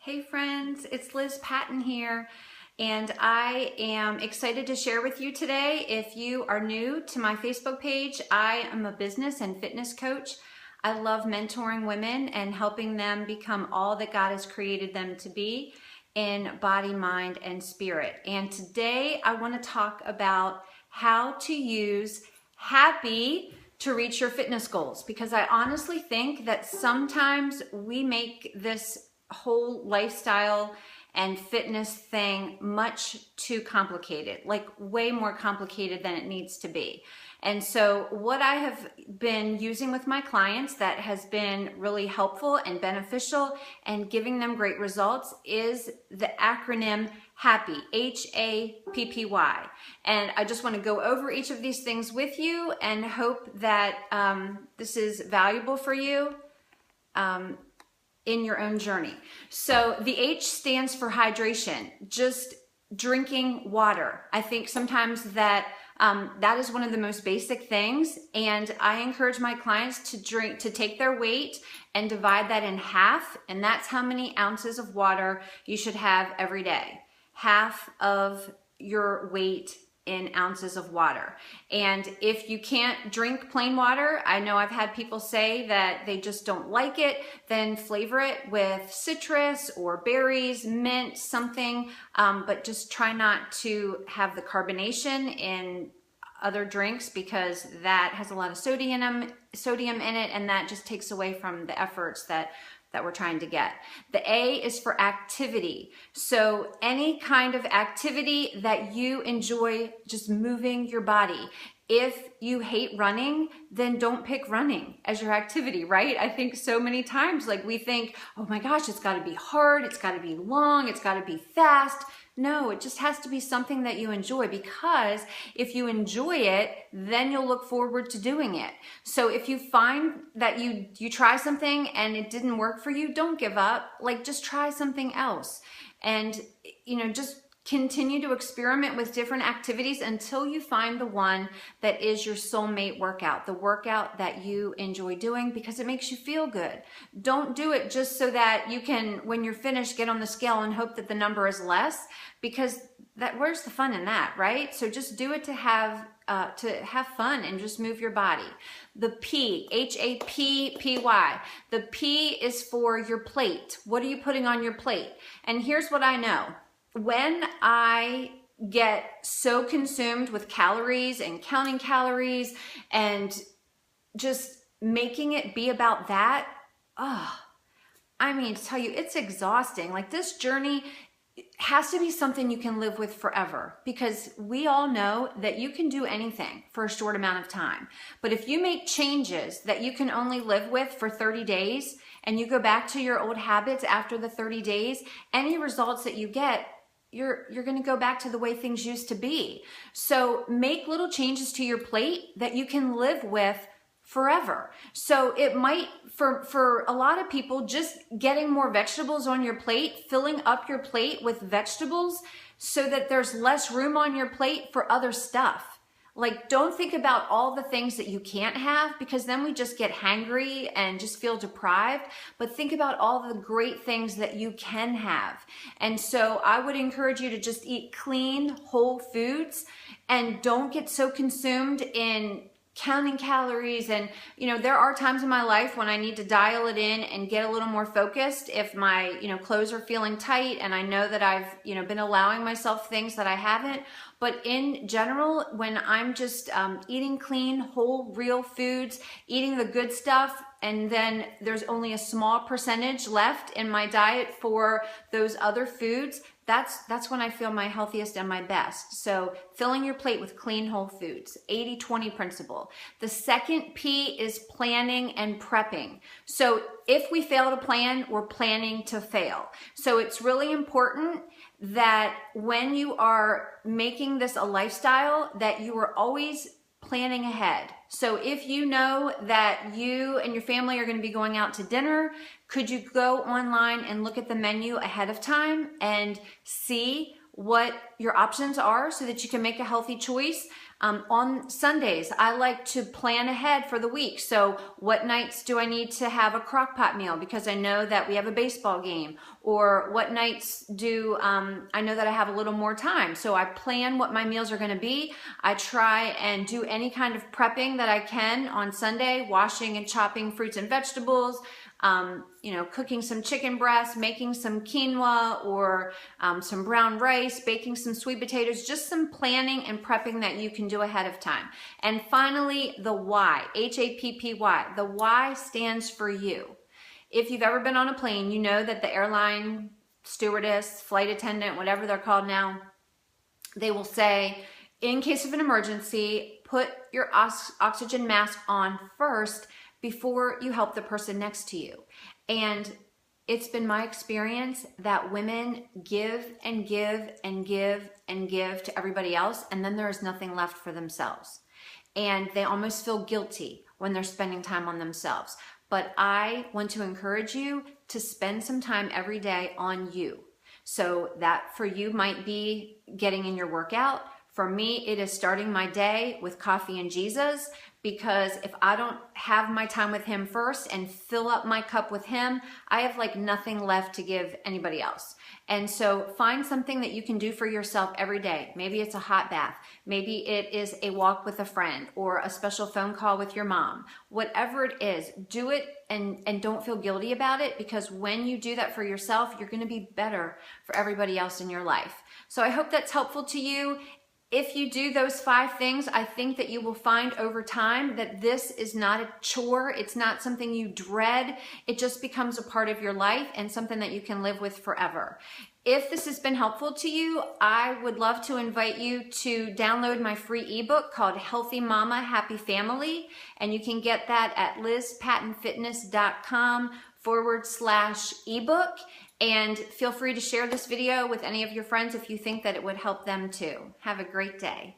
Hey friends, it's Liz Patton here, and I am excited to share with you today. If you are new to my Facebook page, I am a business and fitness coach. I love mentoring women and helping them become all that God has created them to be in body, mind, and spirit. And today I want to talk about how to use happy to reach your fitness goals, because I honestly think that sometimes we make this whole lifestyle and fitness thing much too complicated, like way more complicated than it needs to be. And so what I have been using with my clients that has been really helpful and beneficial and giving them great results is the acronym HAPPY, H-A-P-P-Y. And I just want to go over each of these things with you and hope that this is valuable for you in your own journey. So the H stands for hydration, just drinking water. I think sometimes that that is one of the most basic things, and I encourage my clients to take their weight and divide that in half, and that's how many ounces of water you should have every day. Half of your weight in ounces of water. And if you can't drink plain water, I know I've had people say that they just don't like it, then flavor it with citrus or berries, mint, something, but just try not to have the carbonation in other drinks, because that has a lot of sodium in it, and that just takes away from the efforts that we're trying to get. The A is for activity. So any kind of activity that you enjoy, just moving your body. If you hate running, then don't pick running as your activity, right? I think so many times, like, we think, oh my gosh, it's gotta be hard, it's gotta be long, it's gotta be fast. No, it just has to be something that you enjoy, because if you enjoy it, then you'll look forward to doing it. So if you find that you try something and it didn't work for you, don't give up. Like, just try something else. And, just continue to experiment with different activities until you find the one that is your soulmate workout, the workout that you enjoy doing because it makes you feel good. Don't do it just so that you can, when you're finished, get on the scale and hope that the number is less, because where's the fun in that, right? So just do it to have fun and just move your body. The P, H-A-P-P-Y. The P is for your plate. What are you putting on your plate? And here's what I know. When I get so consumed with calories and counting calories and just making it be about that, to tell you, it's exhausting. Like, this journey has to be something you can live with forever, because we all know that you can do anything for a short amount of time. But if you make changes that you can only live with for 30 days and you go back to your old habits after the 30 days, any results that you get, you're going to go back to the way things used to be. So make little changes to your plate that you can live with forever. So it might, for a lot of people, just getting more vegetables on your plate, filling up your plate with vegetables so that there's less room on your plate for other stuff. Like, don't think about all the things that you can't have, because then we just get hangry and just feel deprived, but think about all the great things that you can have. And so I would encourage you to just eat clean, whole foods, and don't get so consumed in counting calories. And there are times in my life when I need to dial it in and get a little more focused if my clothes are feeling tight and I know that I've been allowing myself things that I haven't. But in general, when I'm just eating clean, whole, real foods, eating the good stuff, and then there's only a small percentage left in my diet for those other foods, that's when I feel my healthiest and my best. So filling your plate with clean, whole foods, 80-20 principle. The second P is planning and prepping. So if we fail to plan, we're planning to fail. So it's really important that when you are making this a lifestyle, that you are always planning ahead. So if you know that you and your family are going to be going out to dinner, could you go online and look at the menu ahead of time and see what your options are so that you can make a healthy choice? On Sundays, I like to plan ahead for the week. So what nights do I need to have a crock pot meal because I know that we have a baseball game? Or what nights do I know that I have a little more time? So I plan what my meals are going to be. I try and do any kind of prepping that I can on Sunday, washing and chopping fruits and vegetables, cooking some chicken breast, making some quinoa or some brown rice, baking some sweet potatoes, just some planning and prepping that you can do ahead of time. And finally, the why, H-A-P-P-Y. The why stands for you. If you've ever been on a plane, you know that the airline stewardess, flight attendant, whatever they're called now, they will say, in case of an emergency, put your oxygen mask on first before you help the person next to you. And it's been my experience that women give and give and give and give to everybody else, and then there is nothing left for themselves. And they almost feel guilty when they're spending time on themselves. But I want to encourage you to spend some time every day on you. So that for you might be getting in your workout. For me, it is starting my day with coffee and Jesus, because if I don't have my time with him first and fill up my cup with him, I have like nothing left to give anybody else. And so find something that you can do for yourself every day. Maybe it's a hot bath. Maybe it is a walk with a friend or a special phone call with your mom. Whatever it is, do it and don't feel guilty about it, because when you do that for yourself, you're going to be better for everybody else in your life. So I hope that's helpful to you. If you do those 5 things, I think that you will find over time that this is not a chore. It's not something you dread. It just becomes a part of your life and something that you can live with forever. If this has been helpful to you, I would love to invite you to download my free ebook called Healthy Mama, Happy Family. And you can get that at lizpattonfitness.com/ebook. And feel free to share this video with any of your friends if you think that it would help them too. Have a great day.